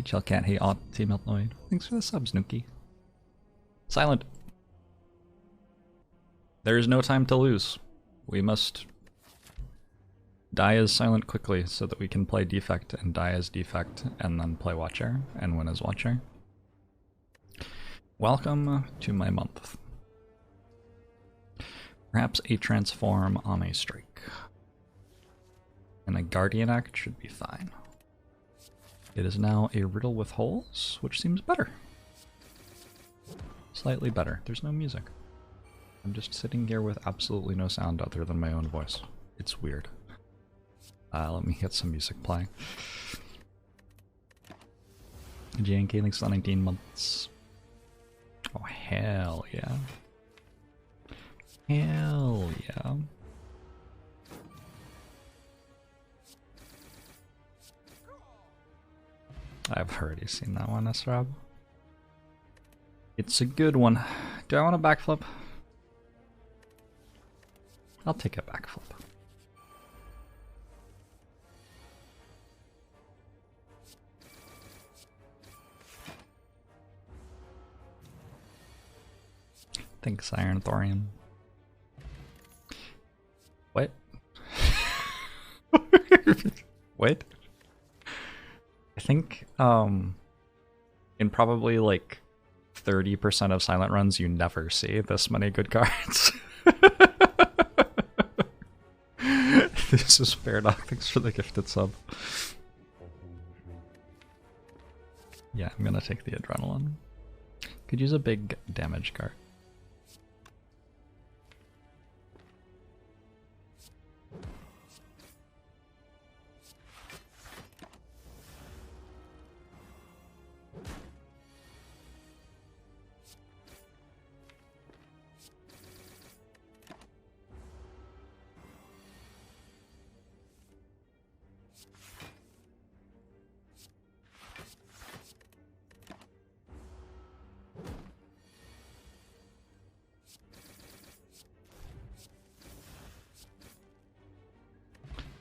Chill Cat, hey, Team Altnoid. Thanks for the sub, Snooky. Silent. There is no time to lose. We must die as Silent quickly so that we can play Defect and die as Defect and then play Watcher and win as Watcher. Welcome to my month. Perhaps a transform on a strike. And a Guardian Act should be fine. It is now a riddle with holes, which seems better. Slightly better. There's no music. I'm just sitting here with absolutely no sound other than my own voice. It's weird. Let me get some music playing. JNK thanks for 19 months. Oh, hell yeah. Hell yeah. I've already seen that one, Esrab. It's a good one. Do I want a backflip? I'll take a backflip. Thanks, Iron Thorium. What? What? I think, in probably like 30% of silent runs, you never see this many good cards. This is fair dog. Thanks for the gifted sub. Yeah, I'm gonna take the adrenaline. Could use a big damage card.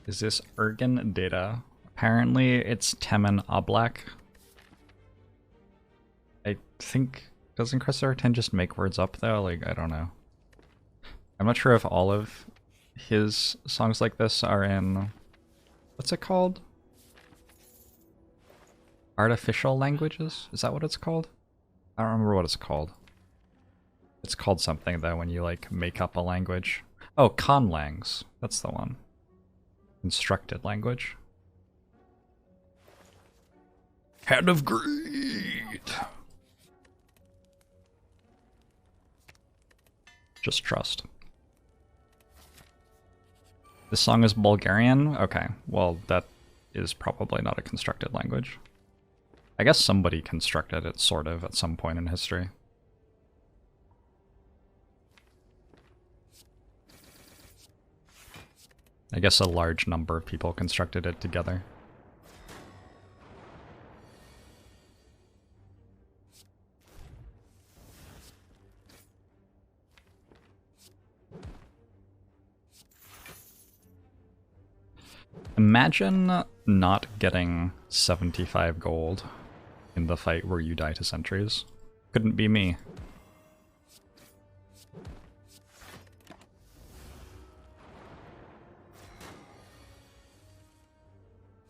Is this Ergen data? Apparently it's Temen Oblak. I think, doesn't Cressor 10 just make words up though? Like, I don't know. I'm not sure if all of his songs like this are in, what's it called? Artificial languages? Is that what it's called? I don't remember what it's called. It's called something though when you like make up a language. Oh, conlangs. That's the one. Constructed language. Hand of Greed! Just trust. This song is Bulgarian? Okay, well that is probably not a constructed language. I guess somebody constructed it, sort of, at some point in history. I guess a large number of people constructed it together. Imagine not getting 75 gold in the fight where you die to sentries. Couldn't be me.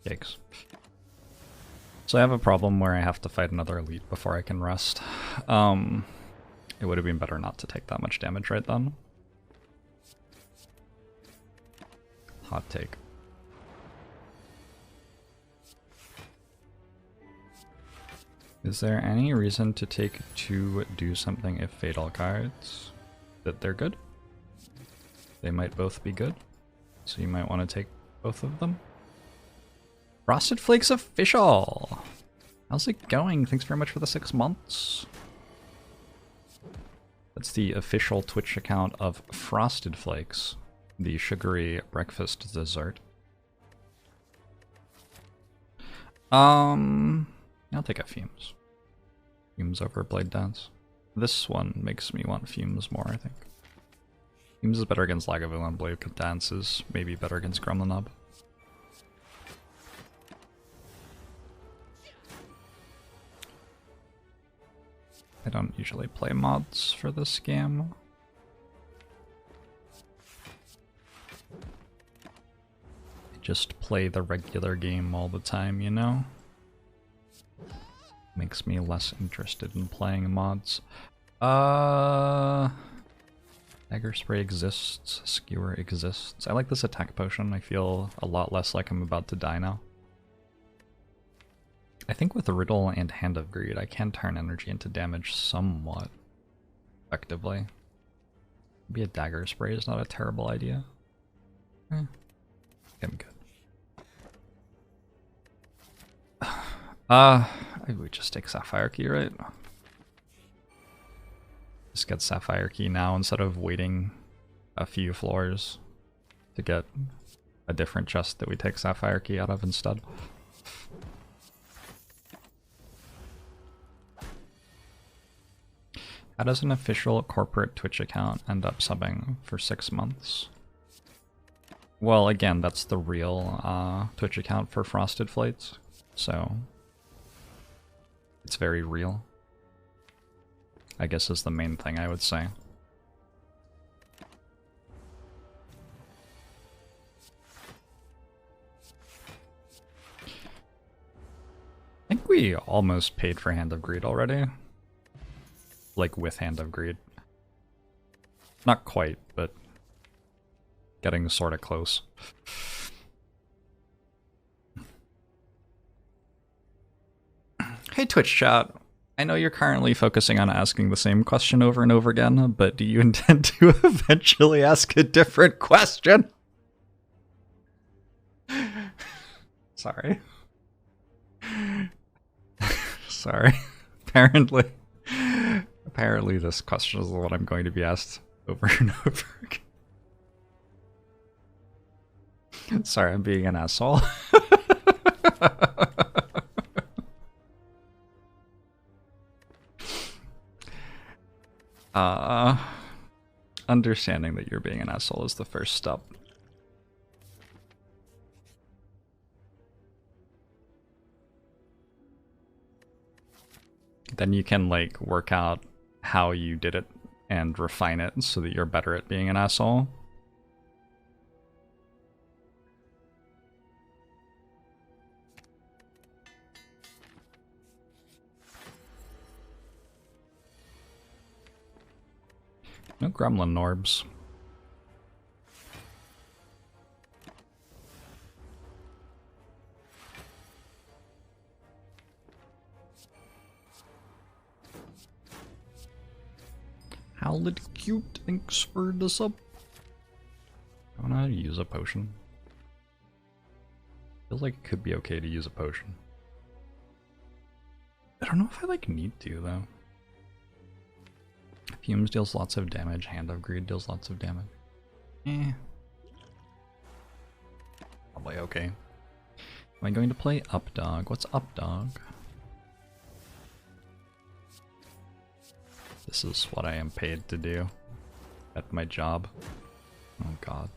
Yikes. So I have a problem where I have to fight another elite before I can rest. It would have been better not to take that much damage right then. Hot take. Is there any reason to take 2 do something if fatal cards? That they're good? They might both be good, so you might want to take both of them. Frosted Flakes official! How's it going? Thanks very much for the 6 months. That's the official Twitch account of Frosted Flakes, the sugary breakfast dessert. I'll take a Fumes. Fumes over Blade Dance. This one makes me want Fumes more, I think. Fumes is better against Lagavulin, Blade Dance is maybe better against Gremlin Knob. I don't usually play mods for this game. I just play the regular game all the time, you know? Makes me less interested in playing mods. Dagger Spray exists, Skewer exists. I like this attack potion. I feel a lot less like I'm about to die now. I think with Riddle and Hand of Greed, I can turn energy into damage somewhat effectively. Maybe a Dagger Spray is not a terrible idea. I'm good. We just take Sapphire Key, right? Just get Sapphire Key now instead of waiting a few floors to get a different chest that we take Sapphire Key out of instead. How does an official corporate Twitch account end up subbing for 6 months? Well, again, that's the real Twitch account for Frosted Flights, so it's very real, I guess, is the main thing I would say. I think we almost paid for Hand of Greed already. Like, with Hand of Greed. Not quite, but getting sort of close. Hey Twitch chat, I know you're currently focusing on asking the same question over and over again, but do you intend to eventually ask a different question? Sorry. Sorry. Apparently this question is what I'm going to be asked over and over again. Sorry, I'm being an asshole. Understanding that you're being an asshole is the first step. Then you can, like, work out how you did it and refine it so that you're better at being an asshole. No gremlin Jorbs. Howlet Cute, thanks for the sub. I don't know how to use a potion. Feels like it could be okay to use a potion. I don't know if I, like, need to, though. Fumes deals lots of damage, Hand of Greed deals lots of damage. Probably okay. Am I going to play Updog? What's Updog? This is what I am paid to do at my job. Oh god.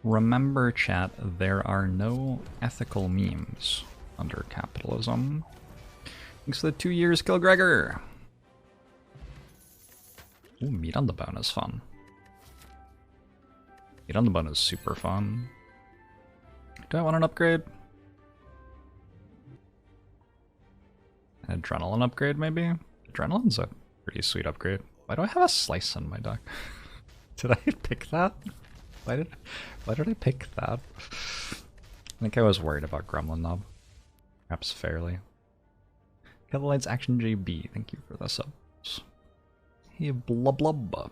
Remember, chat, there are no ethical memes under capitalism. Thanks for the 2 years, Kilgregor! Ooh, meat on the bone is fun. Meat on the bone is super fun. Do I want an upgrade? An adrenaline upgrade, maybe? Adrenaline's a pretty sweet upgrade. Why do I have a slice on my deck? Did I pick that? Why did I pick that? I think I was worried about Gremlin Knob. Perhaps fairly. Lights Action JB, thank you for the subs. Hey, blub blub.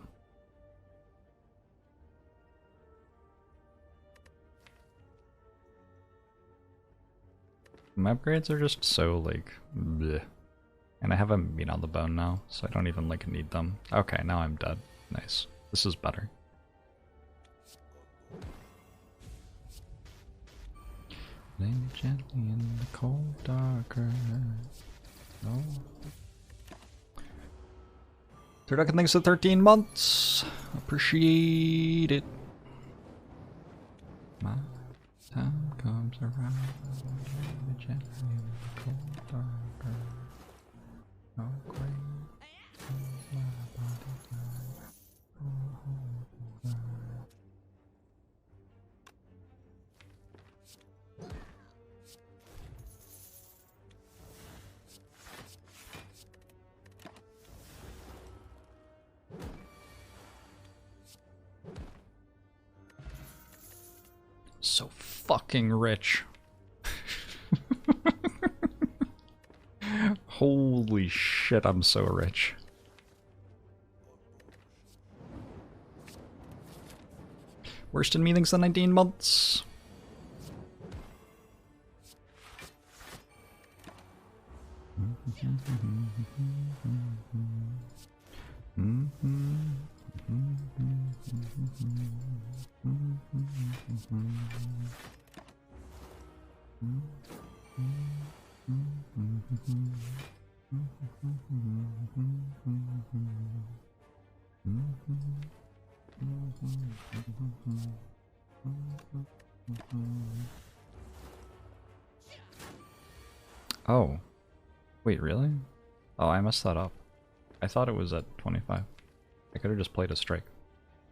My upgrades are just so, like, bleh. And I have a meat on the bone now, so I don't even, like, need them. Okay, now I'm dead. Nice. This is better. Lay me gently in the cold dark earth. No. Turducken, thanks for 13 months. Appreciate it. My time comes around. So fucking rich. Holy shit, I'm so rich. Worst in meetings in 19 months. Oh. Wait, really? Oh, I messed that up. I thought it was at 25. I could have just played a strike.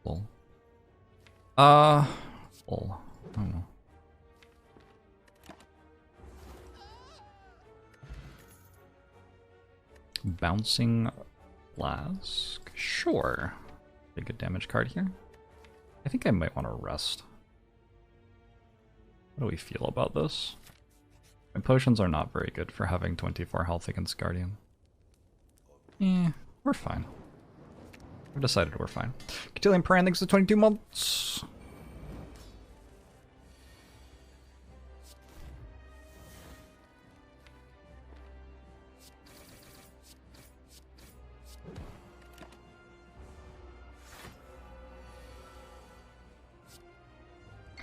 Lol. Lol. I don't know. Bouncing Flask? Sure. A good damage card here. I think I might want to rest. What do we feel about this? My potions are not very good for having 24 health against Guardian. We're fine. I've decided we're fine. Cotillion Paran, thanks for 22 months.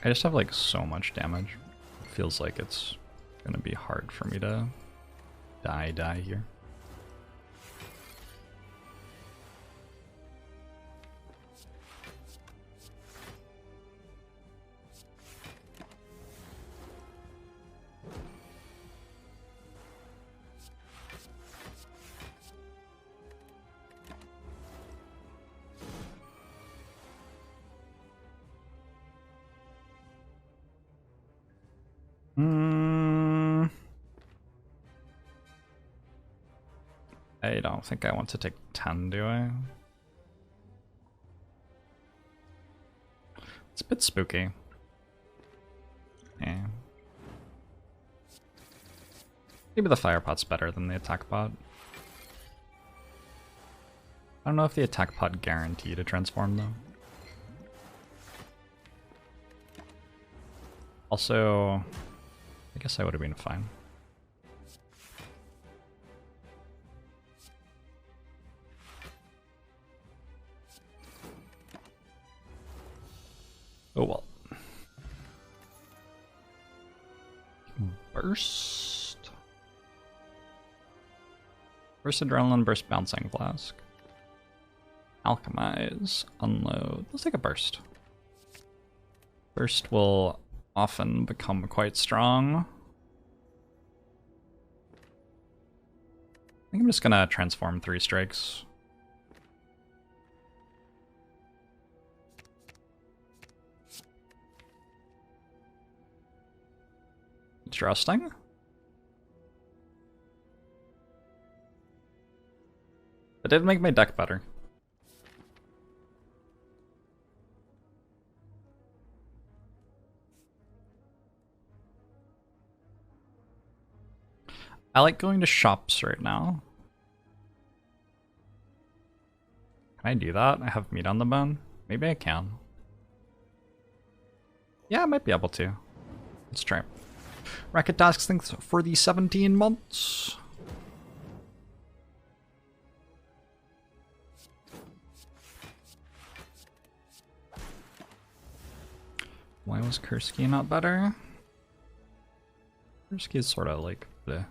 I just have like so much damage. It feels like it's gonna be hard for me to die here. I don't think I want to take 10, do I? It's a bit spooky. Yeah. Maybe the fire pot's better than the attack pot. I don't know if the attack pot guaranteed a transform though. Also, I guess I would have been fine. Oh well. Burst. Burst Adrenaline, Burst Bouncing Flask. Alchemize, Unload. Let's take a Burst. Burst will often become quite strong. I think I'm just gonna transform 3 strikes. Interesting. It did make my deck better. I like going to shops right now. Can I do that? I have meat on the bone? Maybe I can. Yeah, I might be able to. Let's try. Racket Tasks, thanks for the 17 months. Why was Kursky not better? Kursky is sort of like bleh.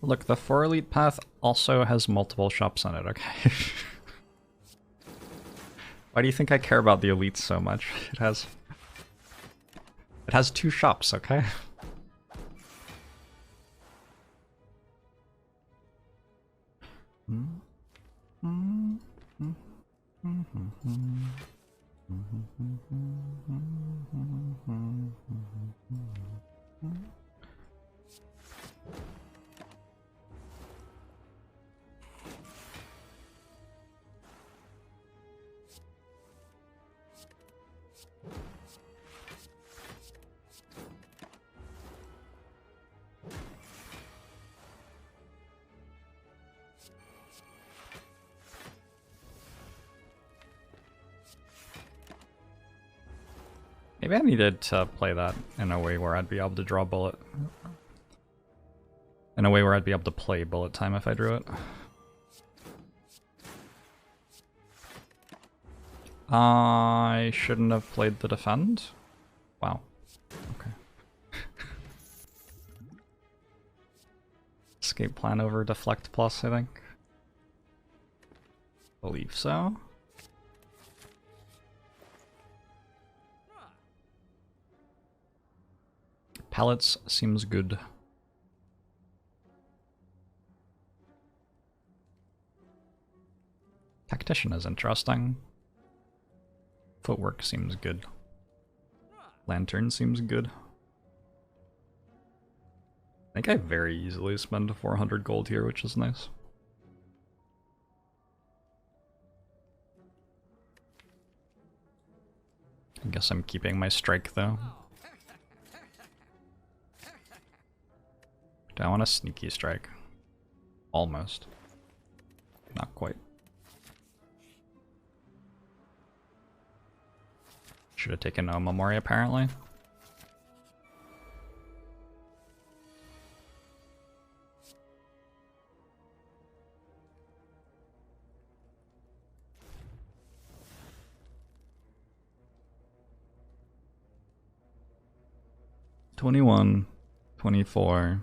Look, the 4 elite path also has multiple shops on it, okay? Why do you think I care about the elites so much? It has 2 shops, okay? Maybe I needed to play that in a way where I'd be able to draw bullet. In a way where I'd be able to play bullet time if I drew it. I shouldn't have played the defend? Wow. Okay. Escape plan over deflect plus, I think. Believe so. Pallets seems good. Tactician is interesting. Footwork seems good. Lantern seems good. I think I very easily spend 400 gold here, which is nice. I guess I'm keeping my strike though. Do I want a sneaky strike? Almost. Not quite. Should have taken no Memory apparently. $21, $24.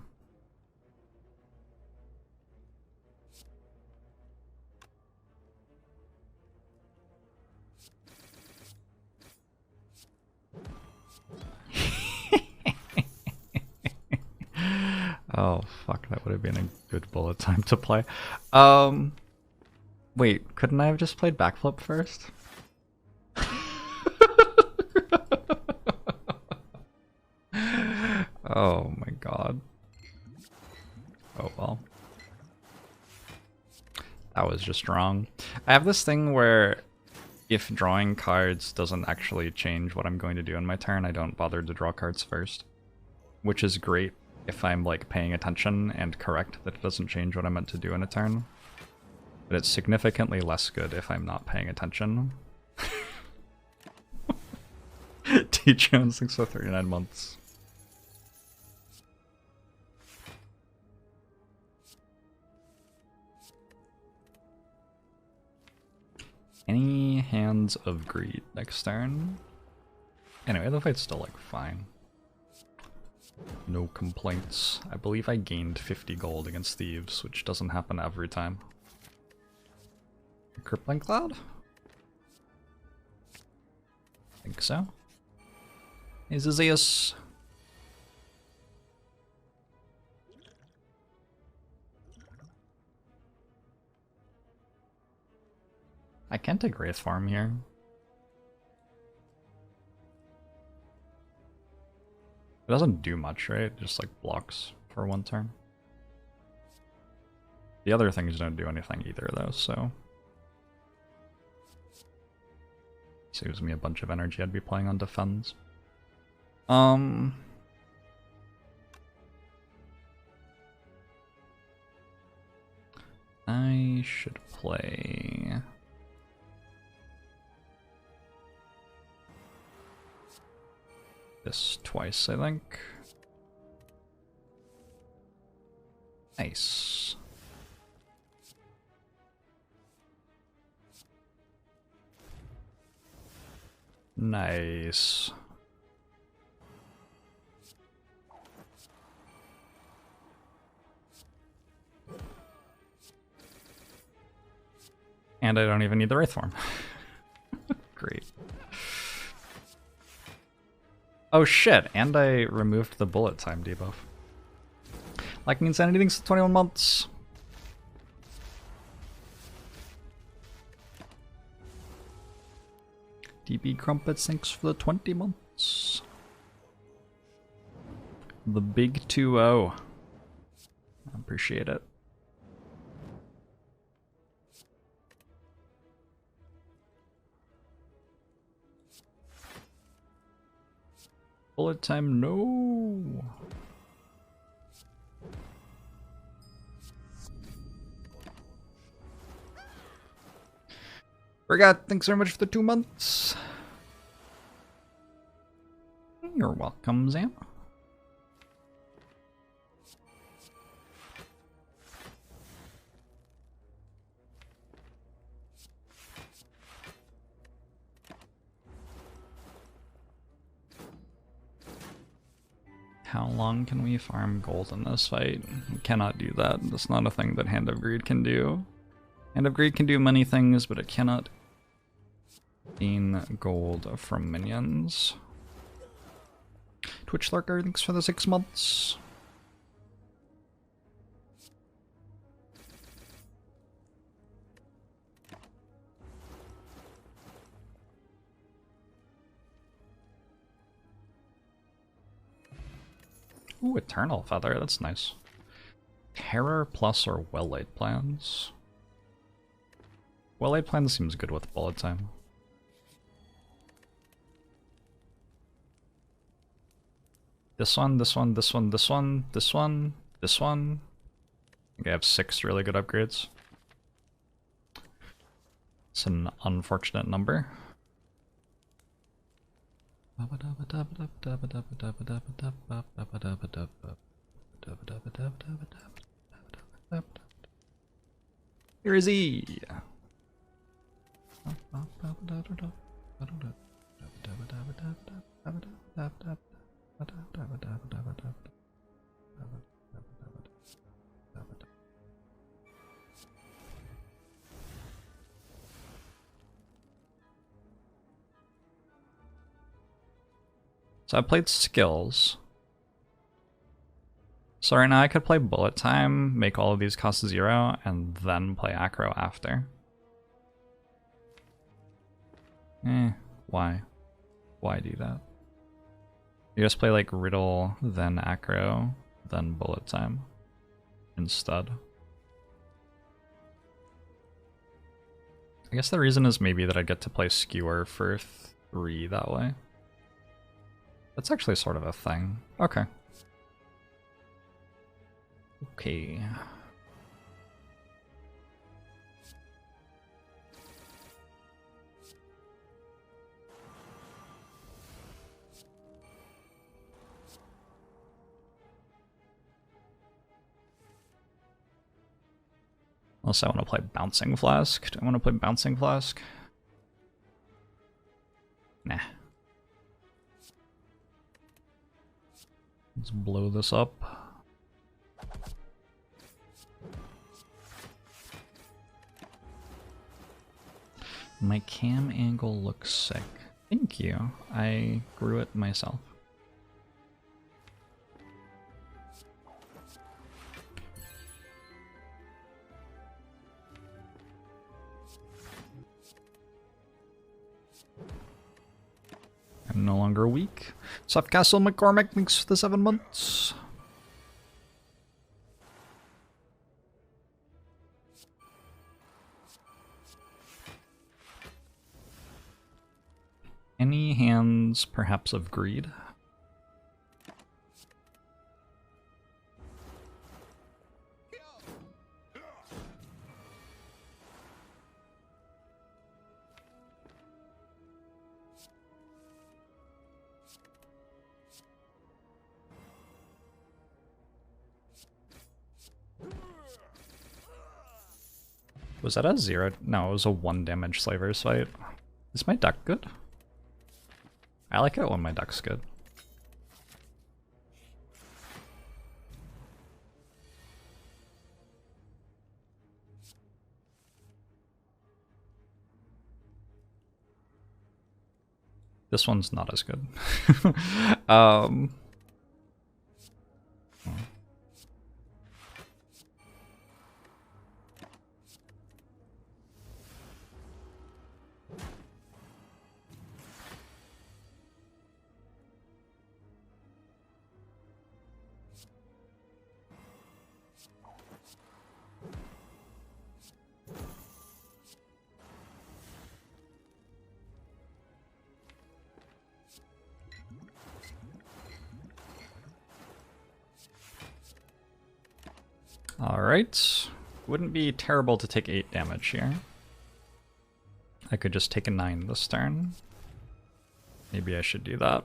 Oh, fuck, that would have been a good bullet time to play. Wait, couldn't I have just played backflip first? Oh my god. Oh well. That was just wrong. I have this thing where if drawing cards doesn't actually change what I'm going to do in my turn, I don't bother to draw cards first. Which is great if I'm like paying attention and correct that it doesn't change what I'm meant to do in a turn. But it's significantly less good if I'm not paying attention. T. Jones, thanks for 39 months. Any Hands of Greed next turn? Anyway, the fight's still like fine. No complaints. I believe I gained 50 gold against Thieves, which doesn't happen every time. Crippling Cloud? Think so. Hey, Zeus. I can't take Wraith Farm here. It doesn't do much, right? It just like blocks for one turn. The other things don't do anything either though, so... Saves me a bunch of energy I'd be playing on defense. I should play... this twice, I think. Nice. Nice. And I don't even need the Wraith form. Great. Oh shit, and I removed the bullet time debuff. Like means anything for 21 months. DB Crumpets, thanks for the 20 months. The big 2-0. I appreciate it. Bullet time, no. Forgot, thanks very much for the 2 months. You're welcome, Zam. How long can we farm gold in this fight? We cannot do that. That's not a thing that Hand of Greed can do. Hand of Greed can do many things, but it cannot gain gold from minions. Twitch Lurker, thanks for the 6 months. Ooh, Eternal Feather, that's nice. Terror plus or well-laid plans? Well-laid plans seems good with bullet time. This one, this one, this one, this one, this one, this one. I think I have 6 really good upgrades. It's an unfortunate number. Here is he. So I played skills. So right now I could play bullet time, make all of these cost 0, and then play acro after. Why? Why do that? You just play like riddle, then acro, then bullet time instead. I guess the reason is maybe that I get to play skewer for 3 that way. That's actually sort of a thing. Okay. Okay. Unless I want to play Bouncing Flask. Do I want to play Bouncing Flask? Nah. Let's blow this up. My cam angle looks sick. Thank you. I grew it myself. I'm no longer weak. Soft Castle McCormick, thanks for the 7 months. Any hands, perhaps, of greed? Was that a 0? No, it was a 1 damage Slaver's fight. Is my deck good? I like it when my deck's good. This one's not as good. um, Alright. Wouldn't be terrible to take 8 damage here. I could just take a 9 this turn. Maybe I should do that.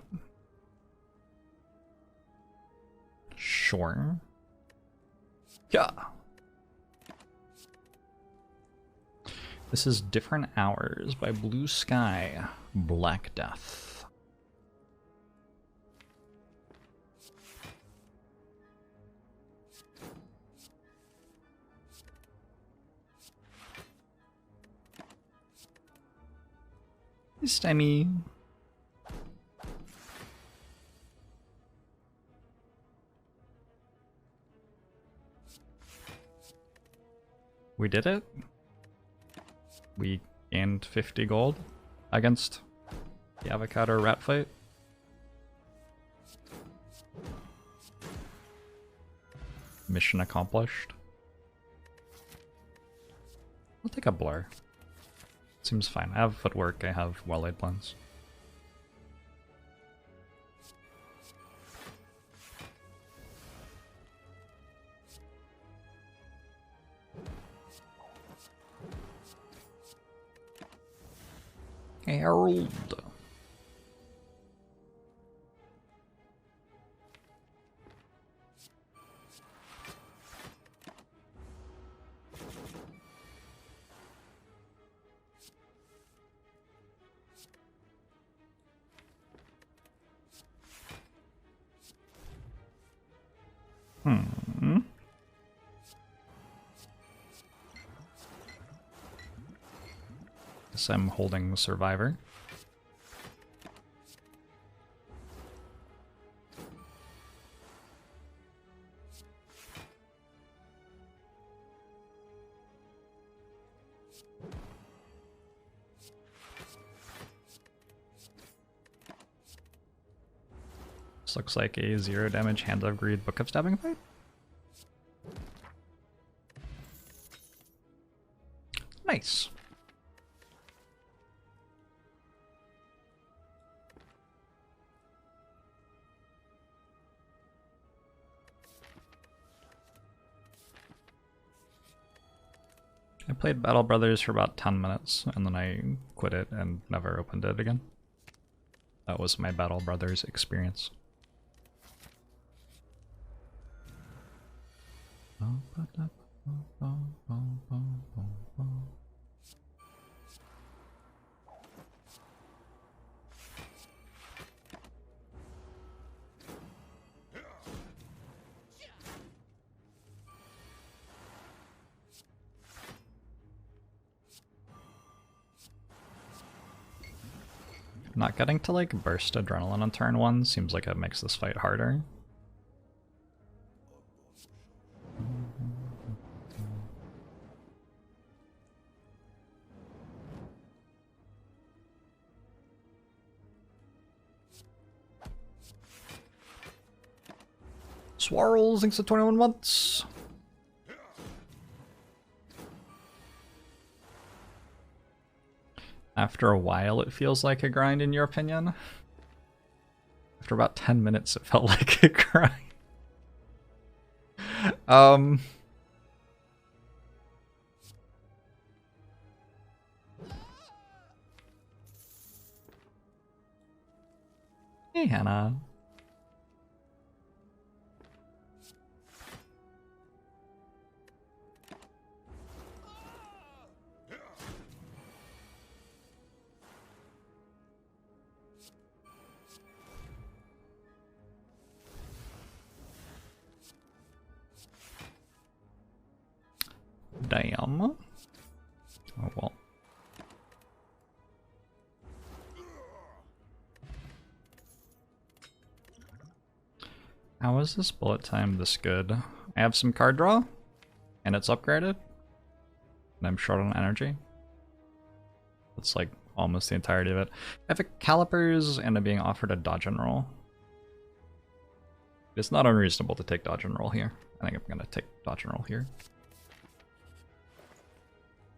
Sure. Yeah. This is Different Hours by Blue Sky. Black Death. Stemmy. We did it. We gained 50 gold against the avocado rat fight. Mission accomplished. I'll take a blur. Seems fine. I have footwork, I have well-laid plans. Herald. Guess I'm holding the survivor. This looks like a 0 damage Hand of Greed Book of Stabbing fight. Nice. I played Battle Brothers for about 10 minutes, and then I quit it and never opened it again. That was my Battle Brothers experience. Not getting to like burst adrenaline on turn 1 seems like it makes this fight harder. Swirls, thanks to 21 months. After a while, it feels like a grind, in your opinion? After about 10 minutes, it felt like a grind. Hey, Hannah. Damn. Oh well. How is this bullet time this good? I have some card draw, and it's upgraded, and I'm short on energy. That's like almost the entirety of it. I have a calipers, and I'm being offered a dodge and roll. It's not unreasonable to take dodge and roll here. I think I'm gonna take dodge and roll here.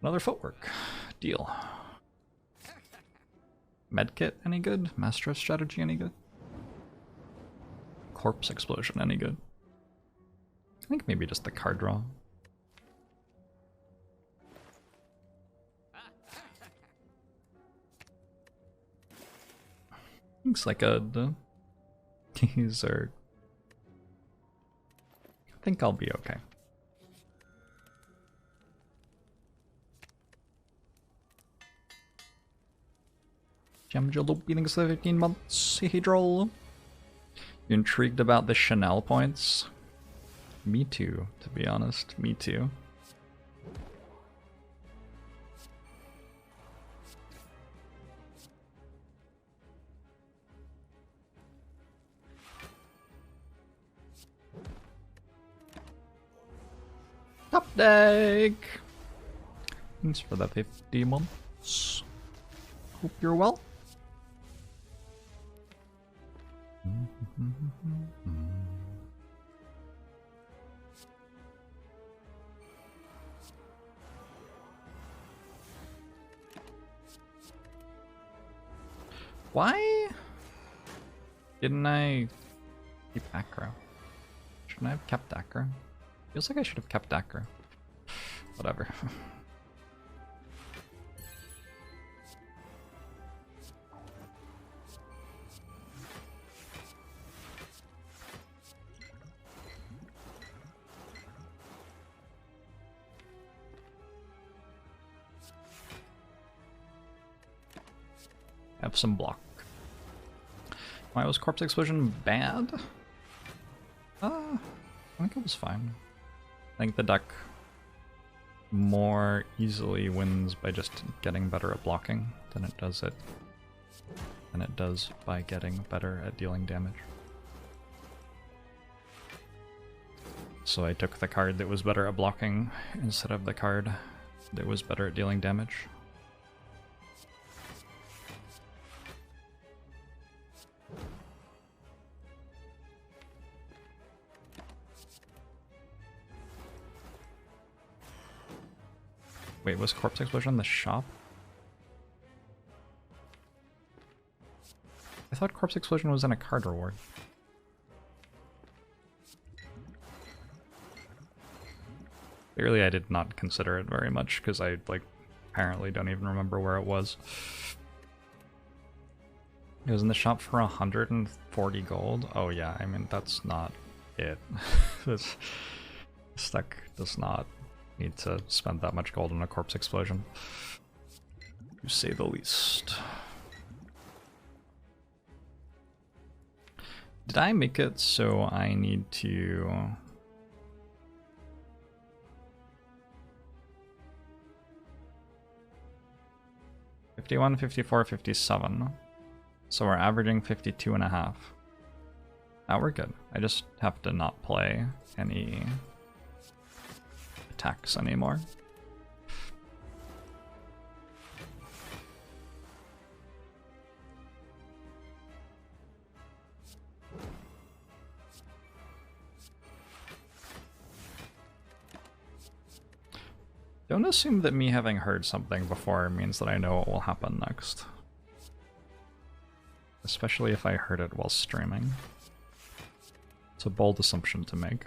Another footwork. Deal. Medkit any good? Master of Strategy any good? Corpse Explosion any good? I think maybe just the card draw. Looks like these are... I think I'll be okay. Gem Jalop beating 15 months. Hey, droll. You intrigued about the Chanel points? Me too, to be honest. Me too. Top deck! Thanks for the 50 months. Hope you're well. Why didn't I keep Acro? Shouldn't I have kept Acro? Feels like I should have kept Acro. Whatever. Have some block. Why was Corpse Explosion bad? I think it was fine. I think the deck more easily wins by just getting better at blocking than it does by getting better at dealing damage. So I took the card that was better at blocking instead of the card that was better at dealing damage. Wait, was Corpse Explosion in the shop? I thought Corpse Explosion was in a card reward. Clearly I did not consider it very much, because I, like, apparently don't even remember where it was. It was in the shop for 140 gold? Oh yeah, I mean, that's not it. This deck does not need to spend that much gold on a Corpse Explosion, to say the least. Did I make it so I need to... $51, $54, $57. So we're averaging 52.5. Now we're good. I just have to not play any attacks anymore. Don't assume that me having heard something before means that I know what will happen next. Especially if I heard it while streaming. It's a bold assumption to make.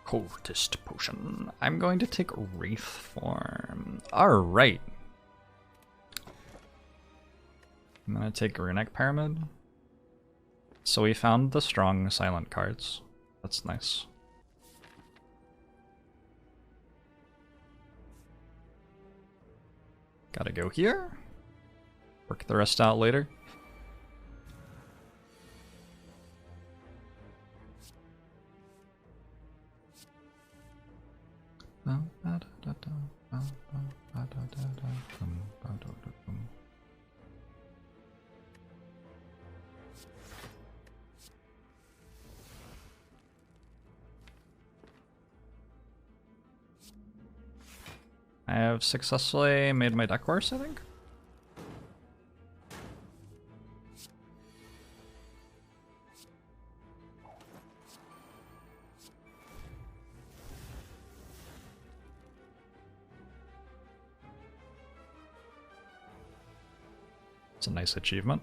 Cultist potion. I'm going to take Wraith form. Alright. I'm gonna take Runic Pyramid. So we found the strong silent cards. That's nice. Gotta go here. Work the rest out later. I have successfully made my deck worse, I think. It's a nice achievement.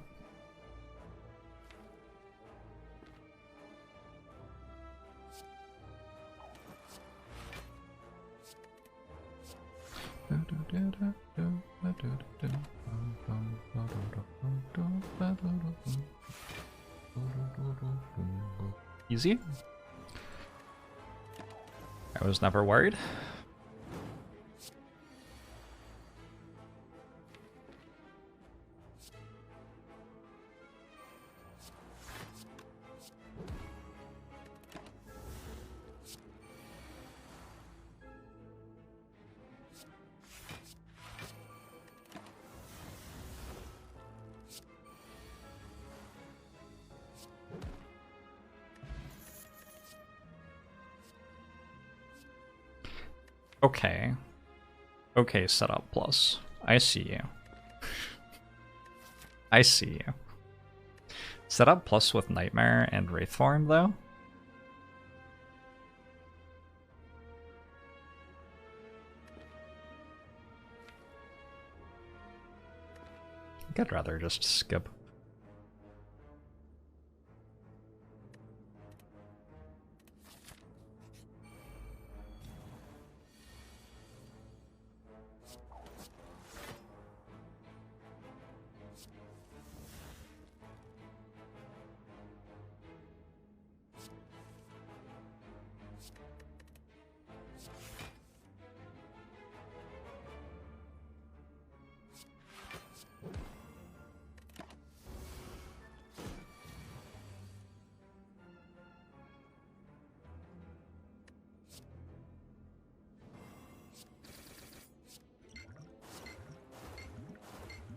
Easy. I was never worried. Okay. Okay, setup plus. I see you. I see you. Setup plus with Nightmare and Wraithform, though? I think I'd rather just skip.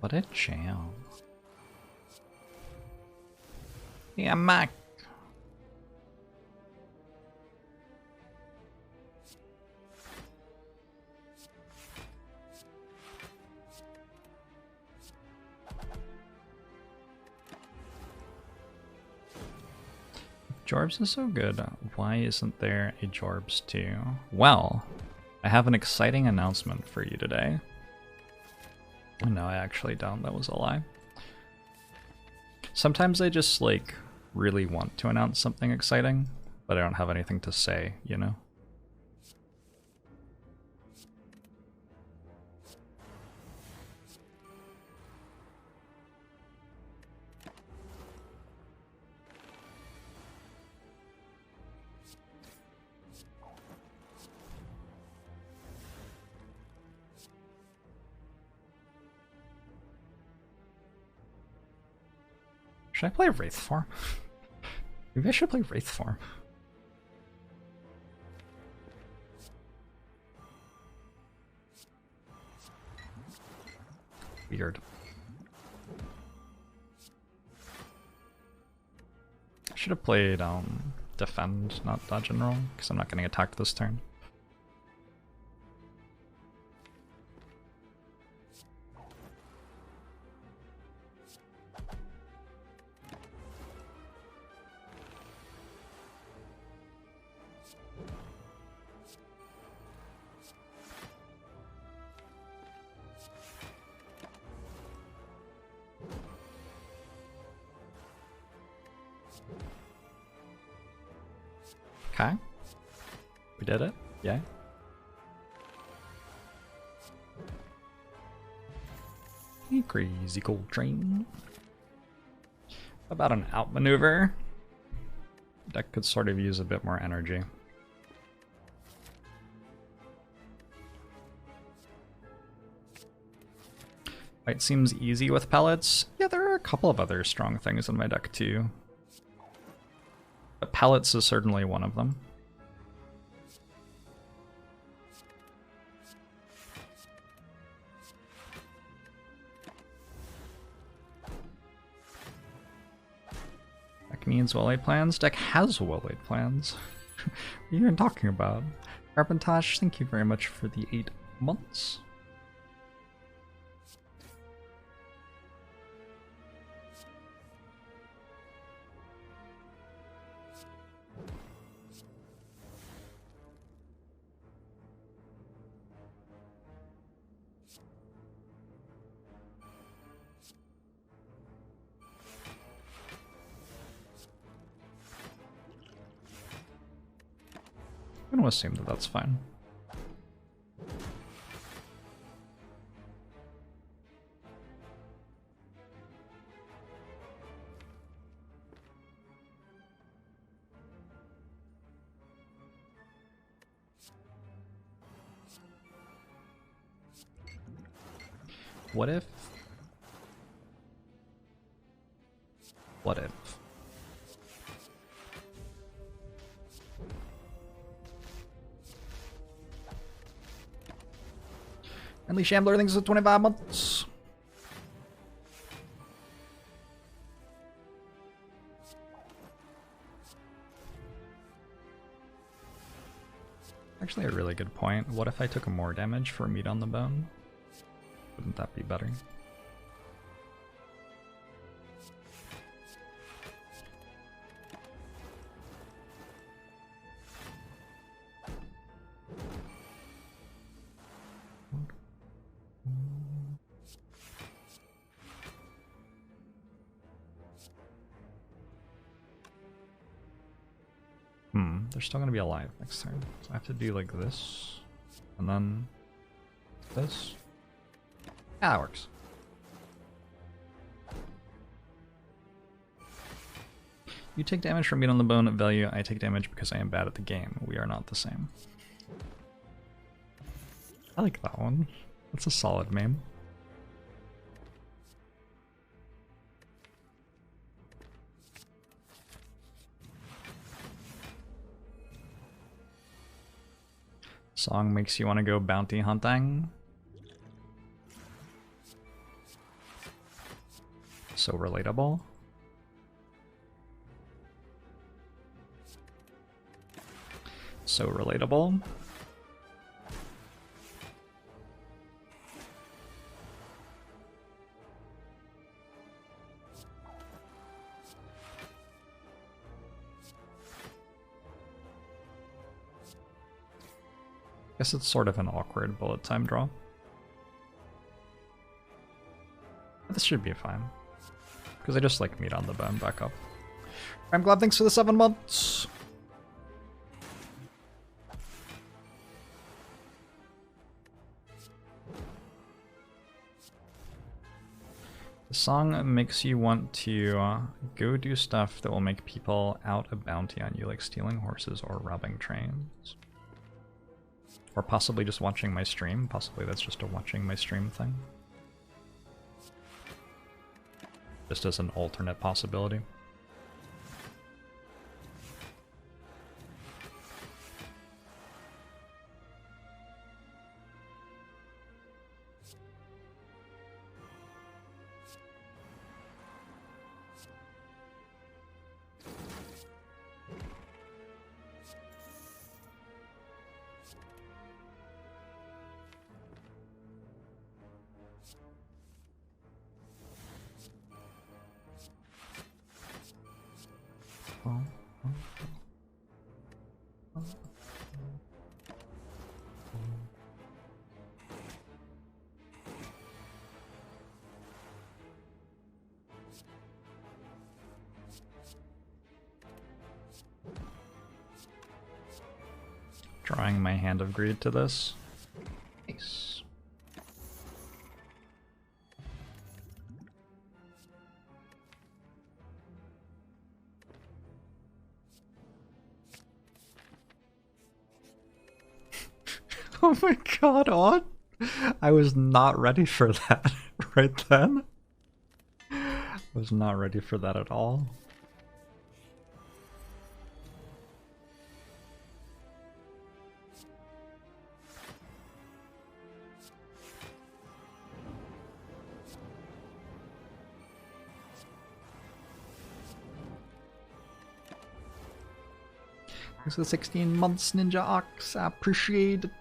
What a jam. Yeah, Mac. Jorbs is so good. Why isn't there a Jorbs 2? Well, I have an exciting announcement for you today. No, I actually don't. That was a lie. Sometimes I just, like, really want to announce something exciting, but I don't have anything to say, you know? Should I play Wraithform? Maybe I should play Wraithform. Weird. I should have played Defend, not Dodge and Roll, because I'm not getting attacked this turn. Okay. We did it. Yay. Hey, crazy gold train. About an outmaneuver. Deck could sort of use a bit more energy. White seems easy with pellets. Yeah, there are a couple of other strong things in my deck too. But pellets is certainly one of them. needs well-laid plans. Deck has well-laid plans. What are you even talking about? Arpentage, thank you very much for the 8 months. I'm gonna assume that that's fine. What if? What if? Friendly Shambler thinks it's 25 months. Actually, a really good point. What if I took more damage for meat on the bone? Wouldn't that be better? They're still gonna be alive next turn. So I have to do like this, and then this. Yeah, that works. You take damage from meat on the bone value. I take damage because I am bad at the game. We are not the same. I like that one. That's a solid meme. Song makes you want to go bounty hunting. So relatable. So relatable. Guess it's sort of an awkward bullet time draw. But this should be fine. Because I just like meat on the bone back up. I'm glad, thanks for the 7 months. The song makes you want to go do stuff that will make people out a bounty on you, like stealing horses or robbing trains. Or possibly just watching my stream. Possibly that's just a watching my stream thing. Just as an alternate possibility. Drawing my Hand of Greed to this. Nice. Oh my god, on? I was not ready for that right then. I was not ready for that at all. Thanks for the 16 months, Ninja Ox. I appreciate it.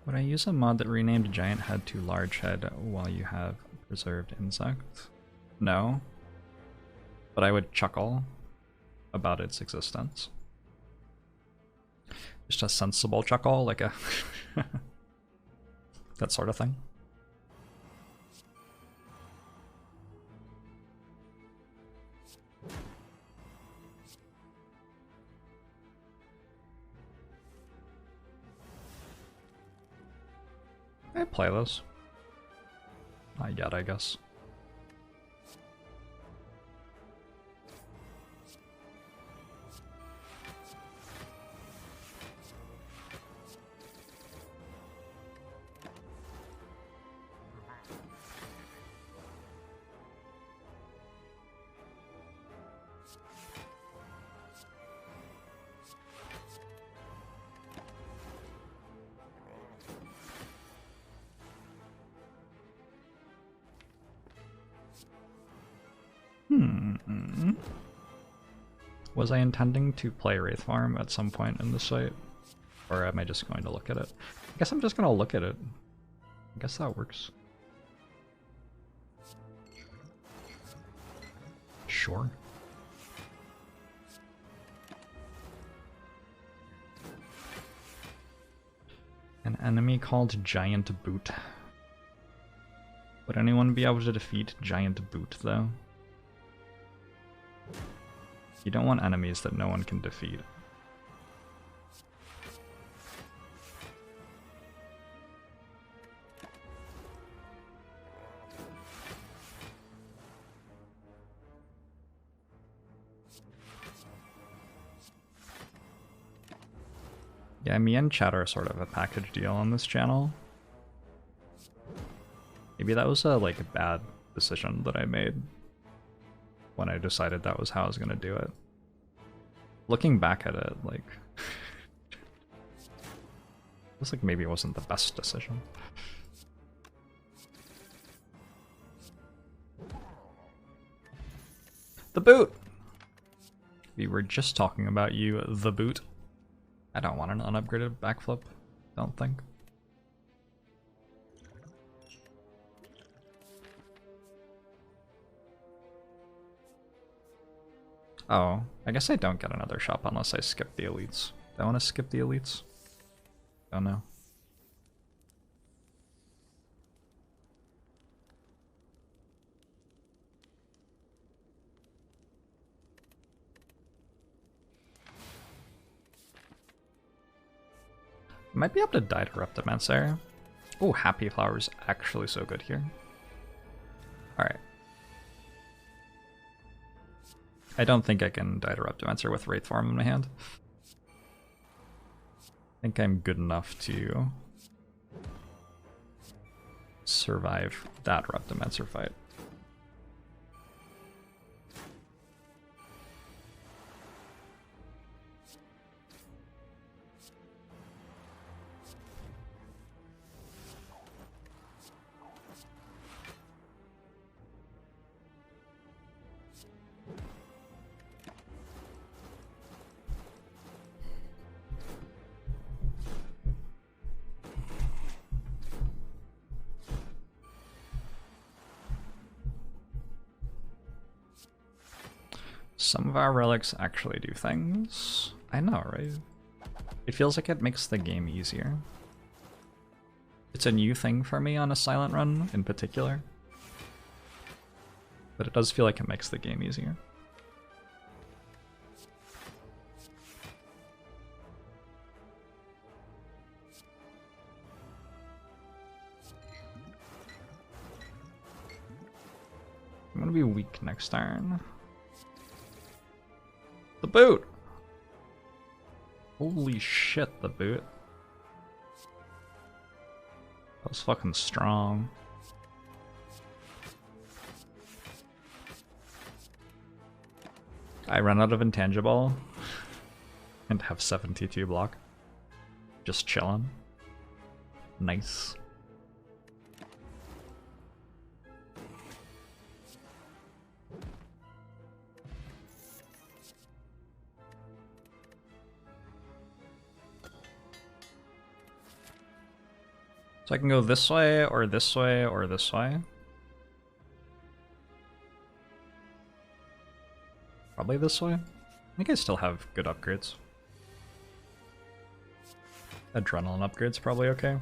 Would I use a mod that renamed Giant Head to Large Head while you have preserved insect? No. But I would chuckle about its existence. Just a sensible chuckle, like a... that sort of thing. I play this. Not yet, I guess. Was I intending to play Wraith Farm at some point in the site? Or am I just going to look at it? I guess I'm just going to look at it. I guess that works. Sure. An enemy called Giant Boot. Would anyone be able to defeat Giant Boot, though? You don't want enemies that no one can defeat. Yeah, me and Chat are sort of a package deal on this channel. Maybe that was a like bad decision that I made when I decided that was how I was gonna do it. Looking back at it, like, looks like maybe it wasn't the best decision. The boot! We were just talking about you, the boot. I don't want an unupgraded backflip, don't think. Oh, I guess I don't get another shop unless I skip the elites. Do I want to skip the elites? Don't know. Might be able to die to Reptimancer. Oh, Happy Flower's actually so good here. Alright. I don't think I can die to Reptimancer with Wraith Form in my hand. I think I'm good enough to survive that Reptimancer fight. Some of our relics actually do things. I know, right? It feels like it makes the game easier. It's a new thing for me on a silent run in particular. But it does feel like it makes the game easier. I'm gonna be weak next turn. The The boot! Holy shit, the boot. That was fucking strong. I run out of intangible and have 72 block. Just chillin'. Nice. So I can go this way, or this way, or this way. Probably this way. I think I still have good upgrades. Adrenaline upgrades probably okay.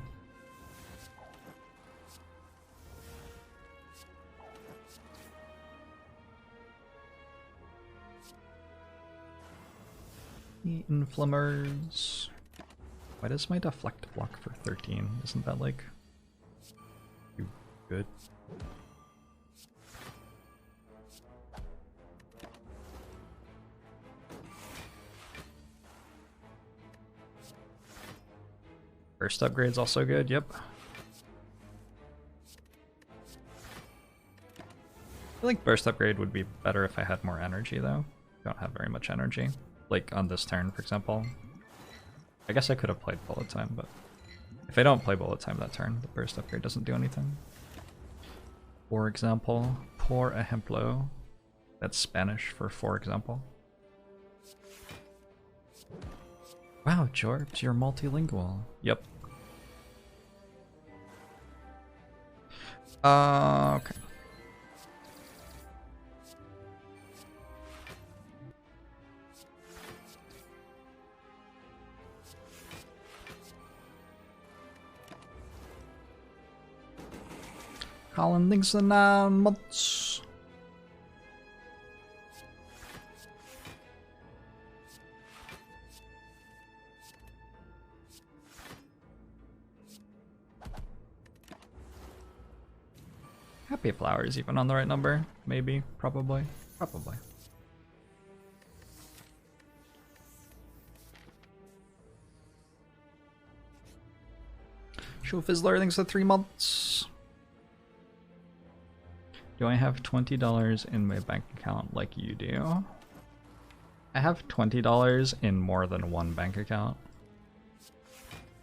The inflammers. Why does my deflect block for 13? Isn't that like too good? Burst upgrade's also good, yep. I feel like burst upgrade would be better if I had more energy though. Don't have very much energy. Like on this turn, for example. I guess I could have played bullet time, but if I don't play bullet time that turn, the burst upgrade doesn't do anything. For example, por ejemplo. That's Spanish for example. Wow, Jorbs, you're multilingual. Yep. Okay. Colin thinks in 9 months. Happy flowers even on the right number? Maybe, probably, probably. Show Fizzler thinks the 3 months. Do I have $20 in my bank account like you do? I have $20 in more than one bank account.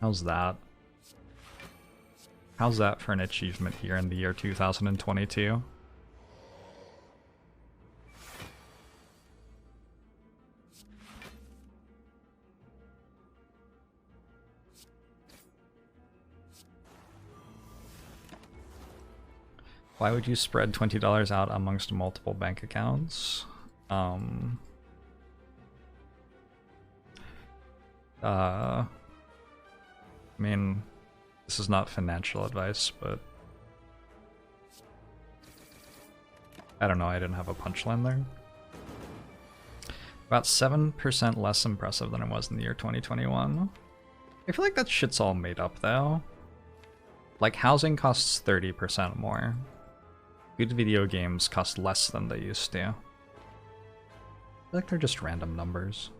How's that? How's that for an achievement here in the year 2022? Why would you spread $20 out amongst multiple bank accounts? I mean, this is not financial advice, but I don't know, I didn't have a punchline there. About 7% less impressive than it was in the year 2021. I feel like that shit's all made up though. Like, housing costs 30% more. Good video games cost less than they used to. I feel like they're just random numbers.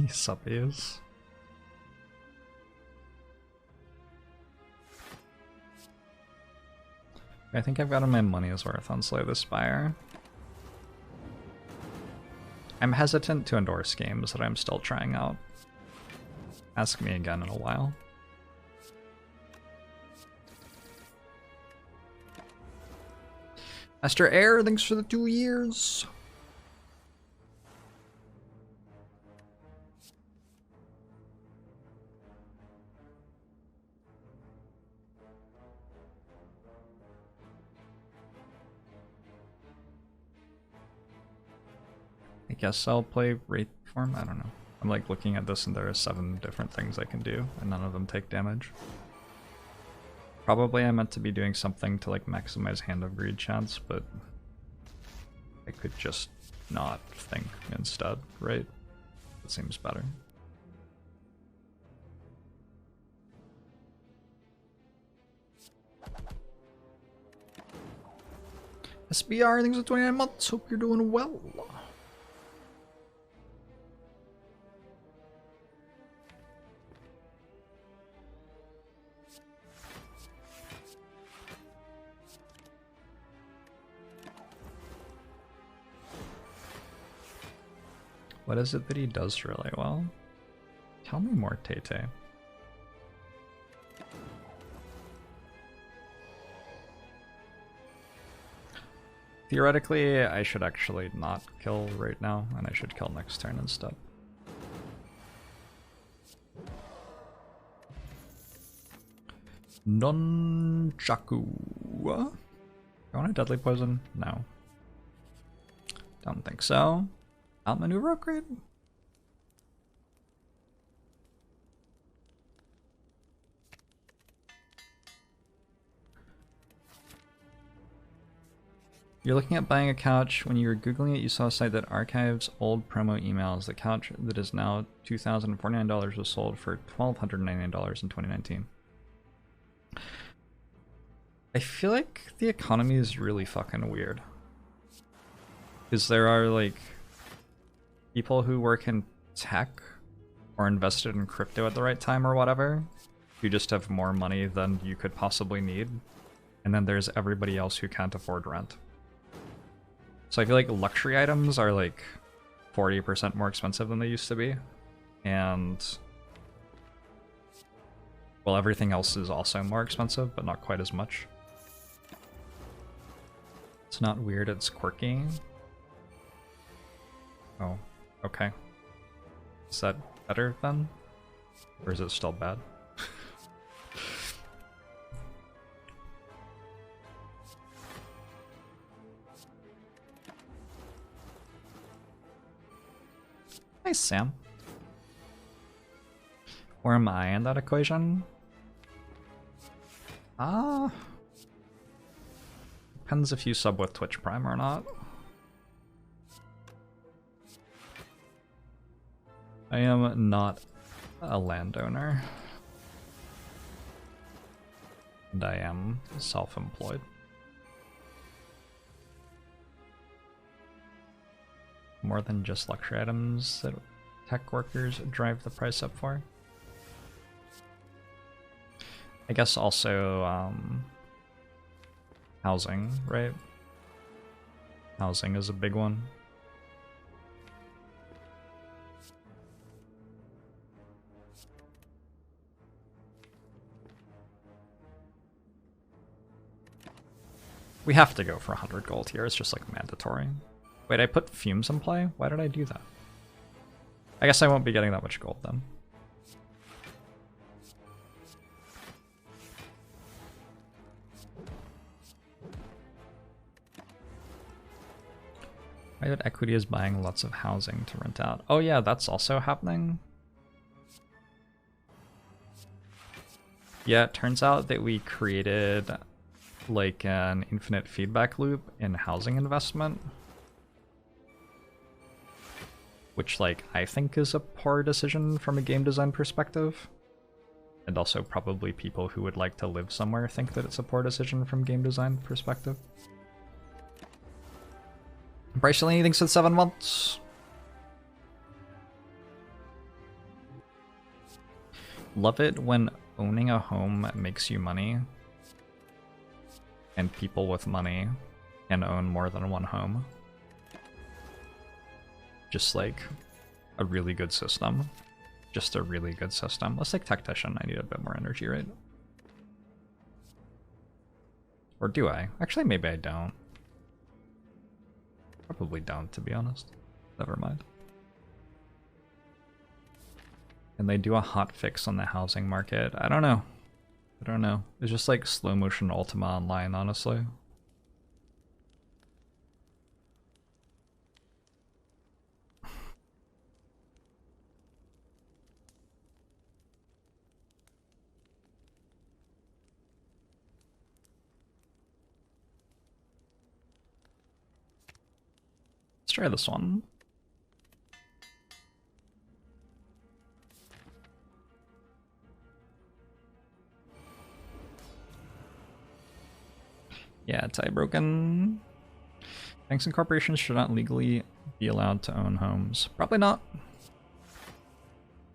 Suppies. I think I've gotten my money's worth on Slay the Spire. I'm hesitant to endorse games that I'm still trying out. Ask me again in a while. Master Air, thanks for the 2 years. I guess I'll play Wraith form. I don't know. I'm like looking at this and there are 7 different things I can do, and none of them take damage. Probably I meant to be doing something to like maximize Hand of Greed chance, but I could just not think instead, right? It seems better. SBR, thanks for 29 months. Hope you're doing well. What is it that he does really well? Tell me more, Tay-Tay. Theoretically, I should actually not kill right now, and I should kill next turn instead. Nunchaku. You want a deadly poison? No. Don't think so. Outmaneuver upgrade? You're looking at buying a couch. When you were Googling it, you saw a site that archives old promo emails. The couch that is now $2,049 was sold for $1,299 in 2019. I feel like the economy is really fucking weird. Because there are, like, people who work in tech or invested in crypto at the right time or whatever, who just have more money than you could possibly need. And then there's everybody else who can't afford rent. So I feel like luxury items are like 40% more expensive than they used to be. And well, everything else is also more expensive, but not quite as much. It's not weird, it's quirky. Oh, okay. Is that better then? Or is it still bad? Nice, Sam. Where am I in that equation? Depends if you sub with Twitch Prime or not. I am not a landowner. And I am self-employed. More than just luxury items that tech workers drive the price up for. I guess also housing, right? Housing is a big one. We have to go for 100 gold here, it's just like mandatory. Wait, I put fumes in play? Why did I do that? I guess I won't be getting that much gold then. Why did Equity is buying lots of housing to rent out? Oh yeah, that's also happening. Yeah, it turns out that we created like an infinite feedback loop in housing investment. Which, like, I think is a poor decision from a game design perspective. And also probably people who would like to live somewhere think that it's a poor decision from game design perspective. Bryce Delaney thinks it's 7 months. Love it when owning a home makes you money. And people with money can own more than one home. Just like a really good system. Just a really good system. Let's take Tactician. I need a bit more energy, right? Or do I? Actually, maybe I don't. Probably don't, to be honest. Never mind. Can they do a hot fix on the housing market? I don't know. I don't know. It's just like slow motion Ultima Online, honestly. try this one. Yeah, tie broken. Banks and corporations should not legally be allowed to own homes. Probably not.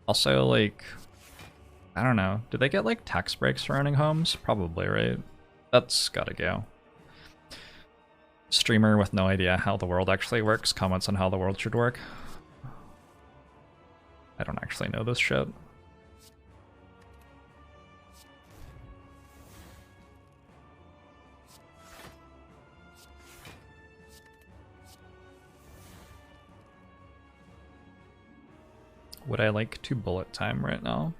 Also, like, I don't know. Do they get, like, tax breaks for owning homes? Probably, right? That's gotta go. Streamer with no idea how the world actually works comments on how the world should work. I don't actually know this shit. Would I like to bullet time right now?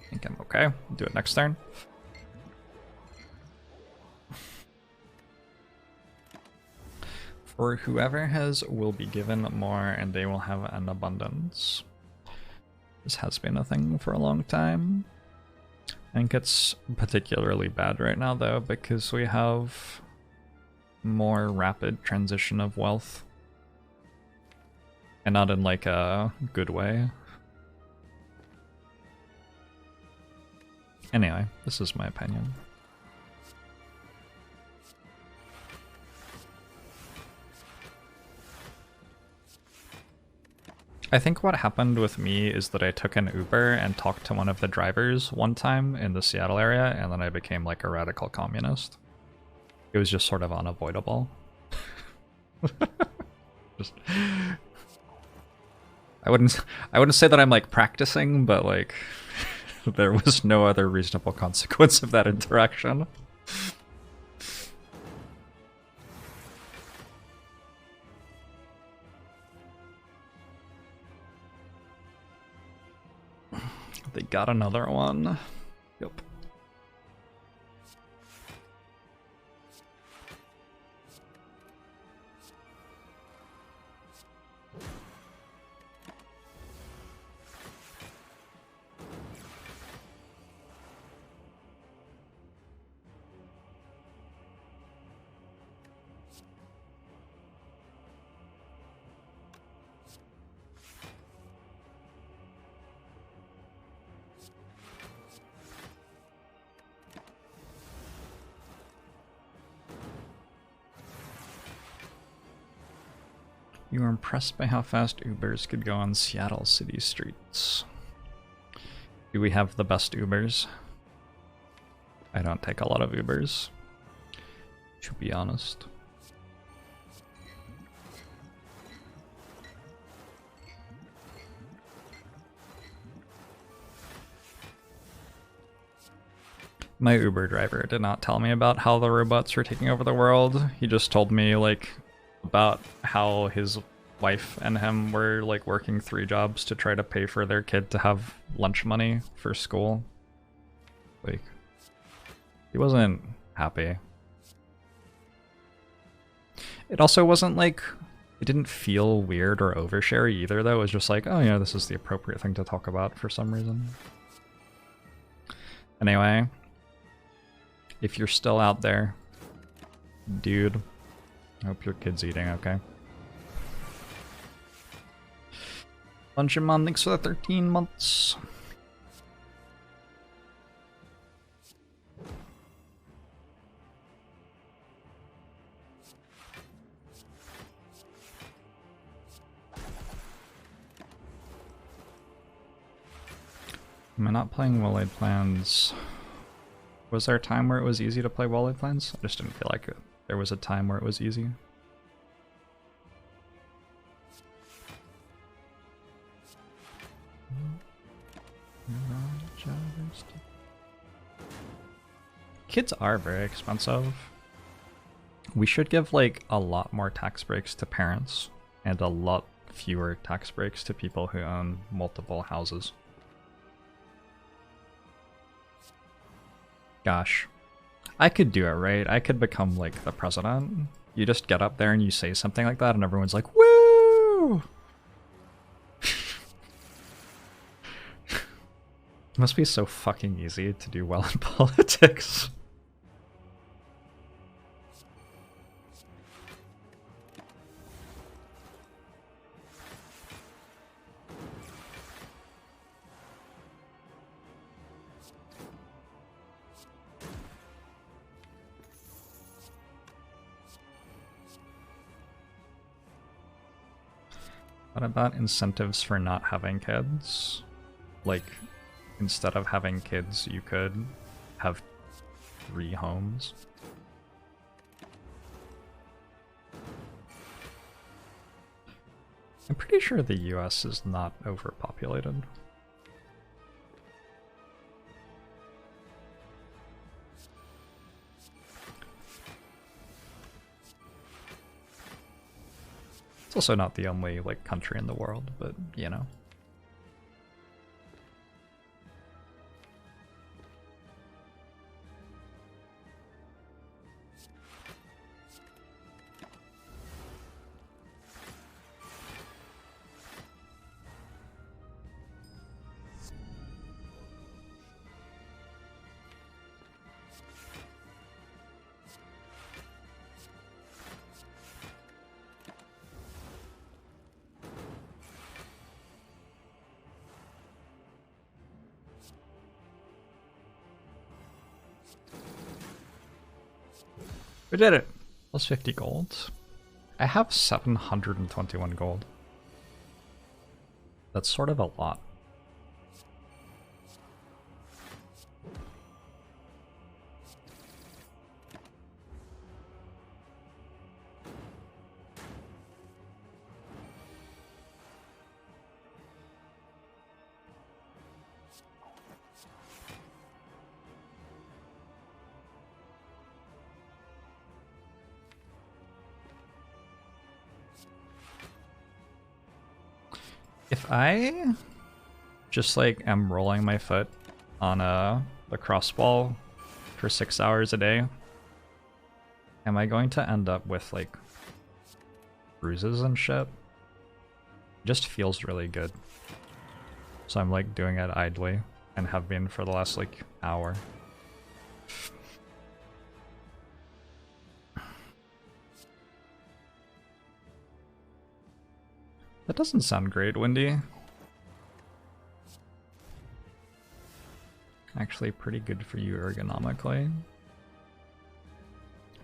I think I'm okay. Do it next turn. For whoever has will be given more and they will have an abundance. This has been a thing for a long time. I think it's particularly bad right now though because we have more rapid transition of wealth. And not in like a good way. Anyway, this is my opinion. I think what happened with me is that I took an Uber and talked to one of the drivers one time in the Seattle area, and then I became like a radical communist. It was just sort of unavoidable. Just, I wouldn't say that I'm like practicing, but like there was no other reasonable consequence of that interaction. They got another one. Yep. You were impressed by how fast Ubers could go on Seattle city streets. Do we have the best Ubers? I don't take a lot of Ubers, to be honest. My Uber driver did not tell me about how the robots were taking over the world. He just told me, like, about how his wife and him were like working 3 jobs to try to pay for their kid to have lunch money for school. Like, he wasn't happy. It also wasn't like, it didn't feel weird or overshare either though. It was just like, oh yeah, this is the appropriate thing to talk about for some reason. Anyway, if you're still out there, dude, I hope your kid's eating okay. Bunchimon, thanks for the 13 months. Am I not playing Well-Laid Plans? Was there a time where it was easy to play Well-Laid Plans? I just didn't feel like it. There was a time where it was easy. Kids are very expensive. We should give like a lot more tax breaks to parents and a lot fewer tax breaks to people who own multiple houses. Gosh. I could do it, right? I could become like the president. You just get up there and you say something like that and everyone's like, woo! Must be so fucking easy to do well in politics. What about incentives for not having kids? Like, instead of having kids, you could have 3 homes. I'm pretty sure the US is not overpopulated. It's also not the only, like, country in the world, but, you know. We did it! Plus 50 gold. I have 721 gold. That's sort of a lot. If I just like am rolling my foot on a crossball for 6 hours a day, am I going to end up with like bruises and shit? It just feels really good. So I'm like doing it idly and have been for the last like hour. That doesn't sound great, Wendy. Actually pretty good for you ergonomically.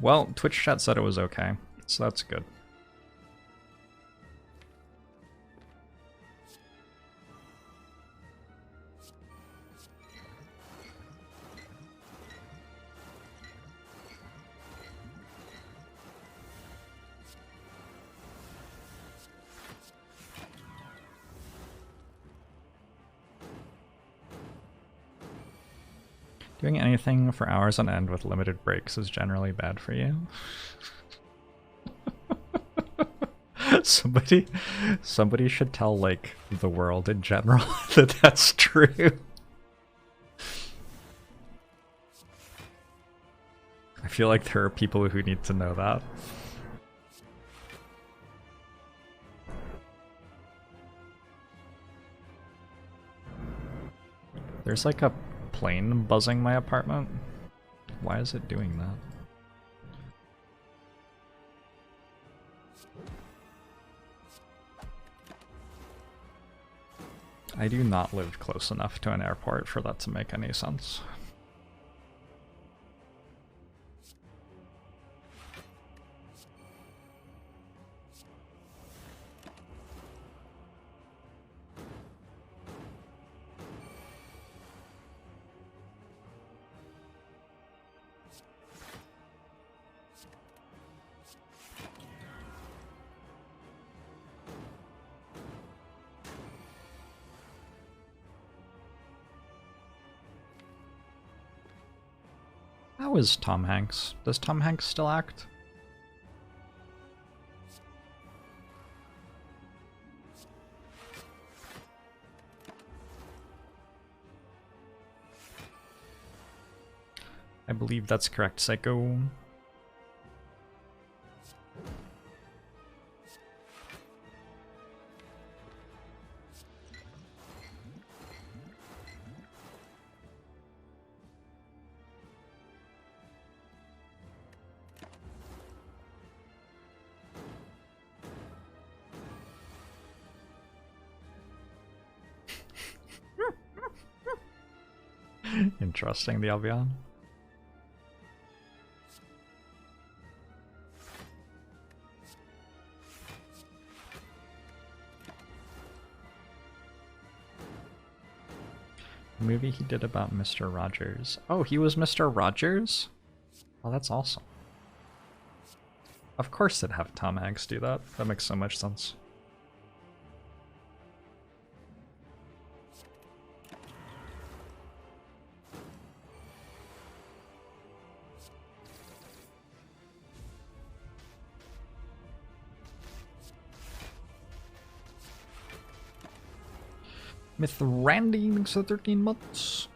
Well, Twitch chat said it was okay, so that's good. Doing anything for hours on end with limited breaks is generally bad for you. Somebody should tell, like, the world in general that that's true. I feel like there are people who need to know that. There's like a plane buzzing my apartment. Why is it doing that? I do not live close enough to an airport for that to make any sense. How is Tom Hanks? Does Tom Hanks still act? I believe that's correct, Psycho. Interesting, the Albion. The movie he did about Mr. Rogers. Oh, he was Mr. Rogers? Oh, that's awesome. Of course they'd have Tom Hanks do that. That makes so much sense. Myth Randy makes for 13 months.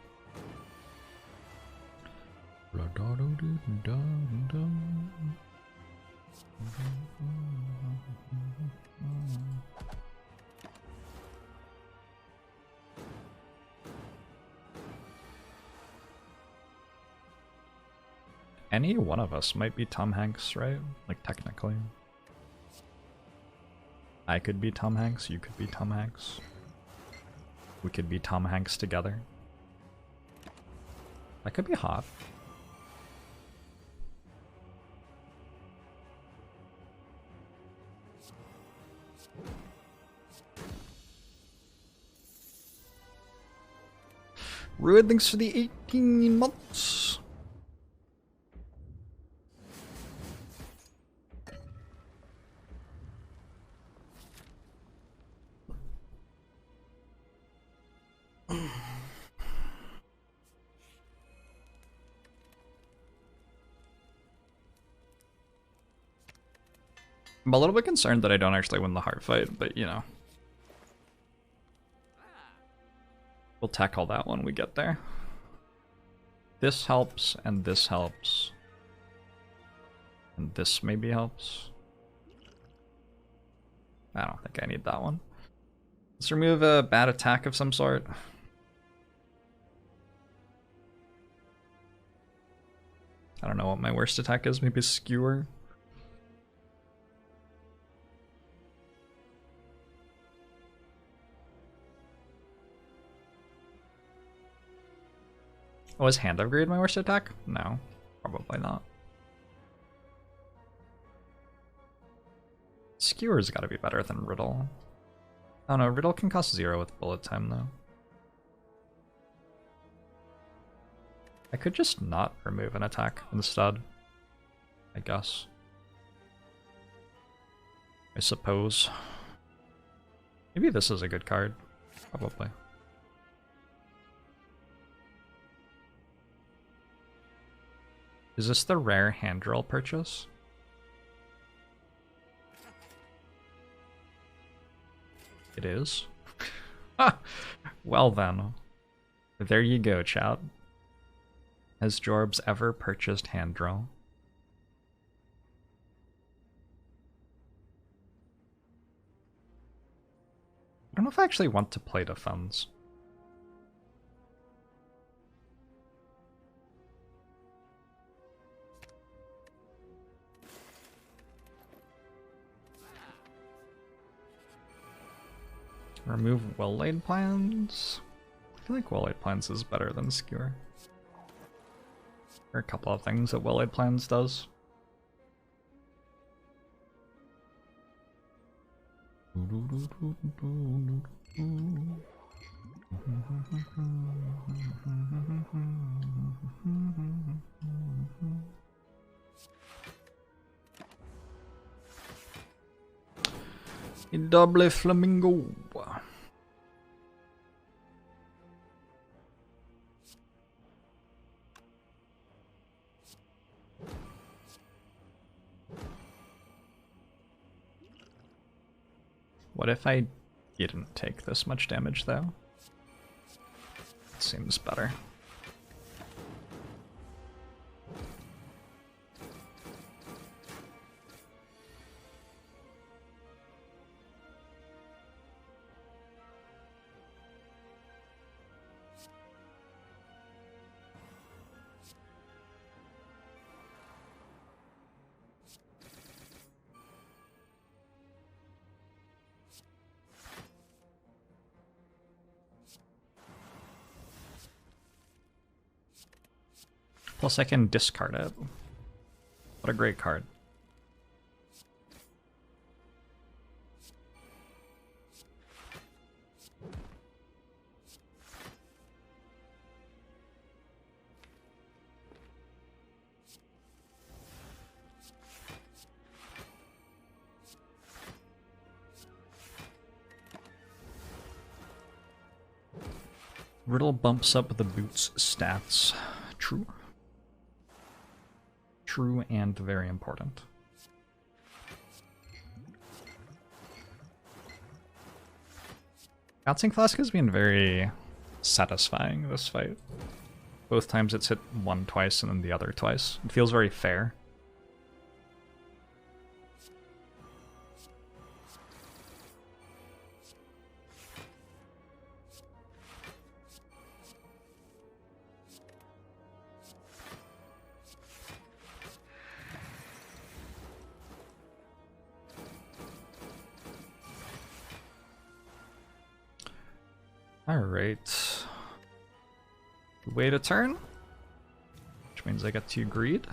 Any one of us might be Tom Hanks, right? Like, technically. I could be Tom Hanks, you could be Tom Hanks. We could be Tom Hanks together. That could be hot. Rude, thanks for the 18 months. I'm a little bit concerned that I don't actually win the heart fight, but you know. We'll tackle that when we get there. This helps, and this helps. And this maybe helps. I don't think I need that one. Let's remove a bad attack of some sort. I don't know what my worst attack is, maybe Skewer. Oh, is Hand Upgrade my worst attack? No, probably not. Skewer's gotta be better than Riddle. Oh no, Riddle can cost 0 with bullet time though. I could just not remove an attack instead, I guess. I suppose. Maybe this is a good card. Probably. Is this the rare hand drill purchase? It is. Well then. There you go, chat. Has Jorbs ever purchased hand drill? I don't know if I actually want to play defense. Remove well-laid plans? I feel like well-laid plans is better than Skewer. There are a couple of things that well-laid plans does. Double flamingo. What if I didn't take this much damage though? It seems better. Plus I can discard it. What a great card. Riddle bumps up the boots stats. True. True and very important. Bouncing Flask has been very satisfying this fight. Both times it's hit one twice and then the other twice. It feels very fair. Alright. Wait a turn. Which means I get to greed.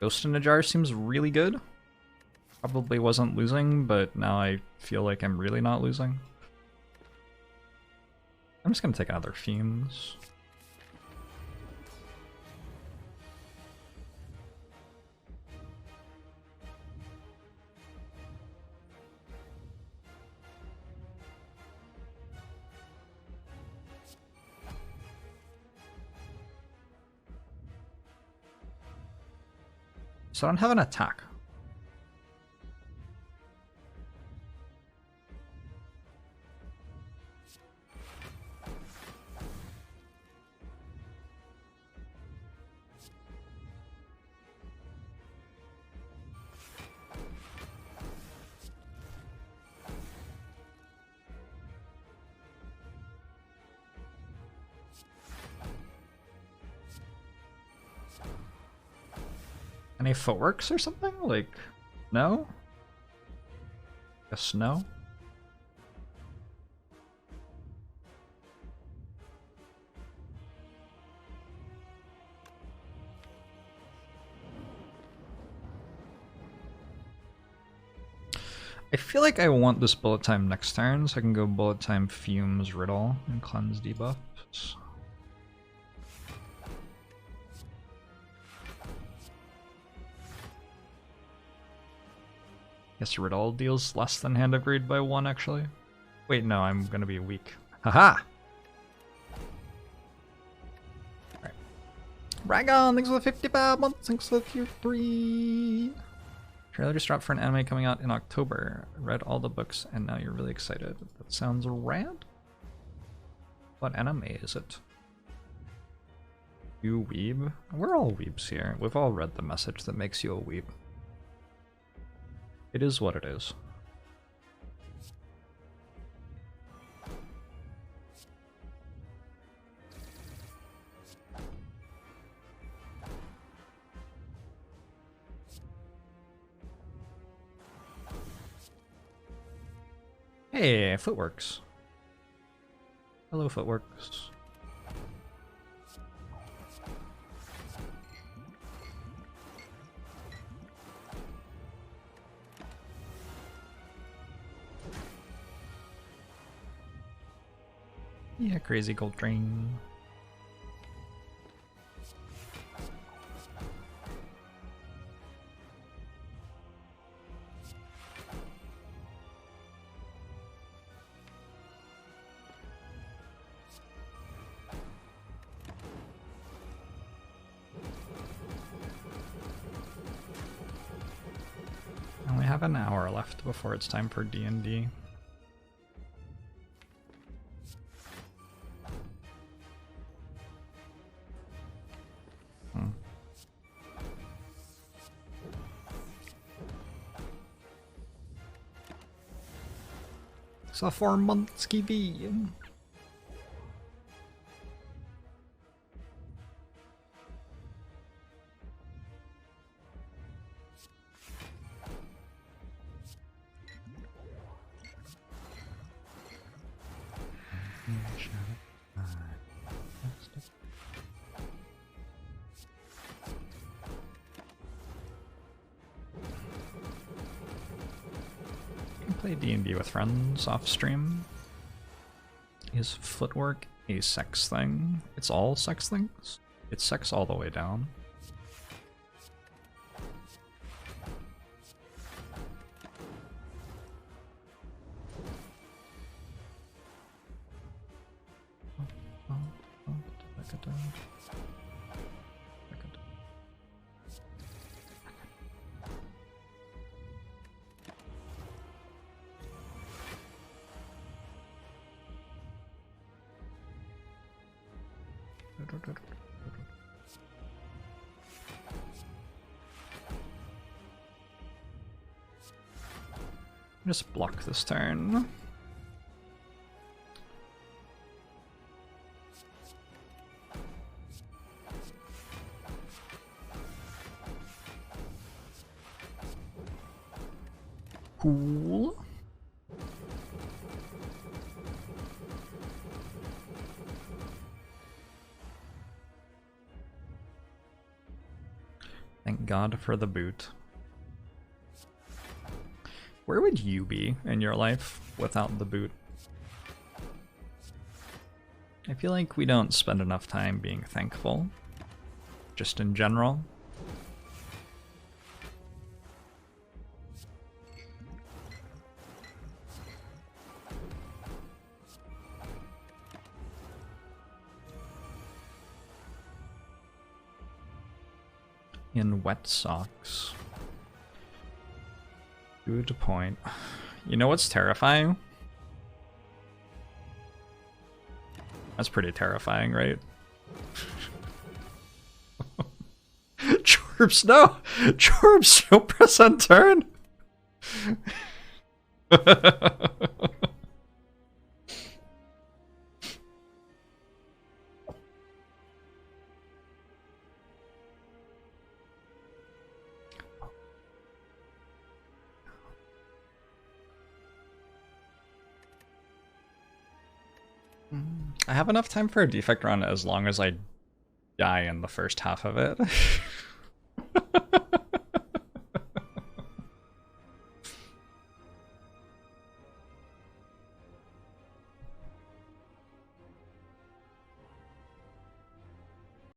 Ghost in a Jar seems really good. Probably wasn't losing, but now I feel like I'm really not losing. I'm just gonna take another Fumes. So I don't have an attack. Any footworks or something? Like, no? Guess no? I feel like I want this bullet time next turn, so I can go bullet time Fumes Riddle and cleanse debuffs. Guess Riddle deals less than Hand of Greed by 1, actually. Wait, no, I'm gonna be weak. Haha! Alright. Ragon, thanks for the 55 months, thanks for the tier 3! Trailer just dropped for an anime coming out in October. Read all the books and now you're really excited. That sounds rad. What anime is it? You weeb? We're all weebs here. We've all read the message that makes you a weeb. It is what it is. Hey, Footworks. Hello, Footworks. Yeah, crazy gold train. I only have an hour left before it's time for D&D. So 4 months TV. play D&D with friends off stream. Is footwork a sex thing? It's all sex things? It's sex all the way down. Just block this turn. Cool. Thank God for the boot. Where would you be in your life without the boot? I feel like we don't spend enough time being thankful, just in general. In wet socks. Good point. You know what's terrifying? That's pretty terrifying, right? Jorbs, no! Jorbs, don't press on turn! I have enough time for a defect run as long as I die in the first half of it.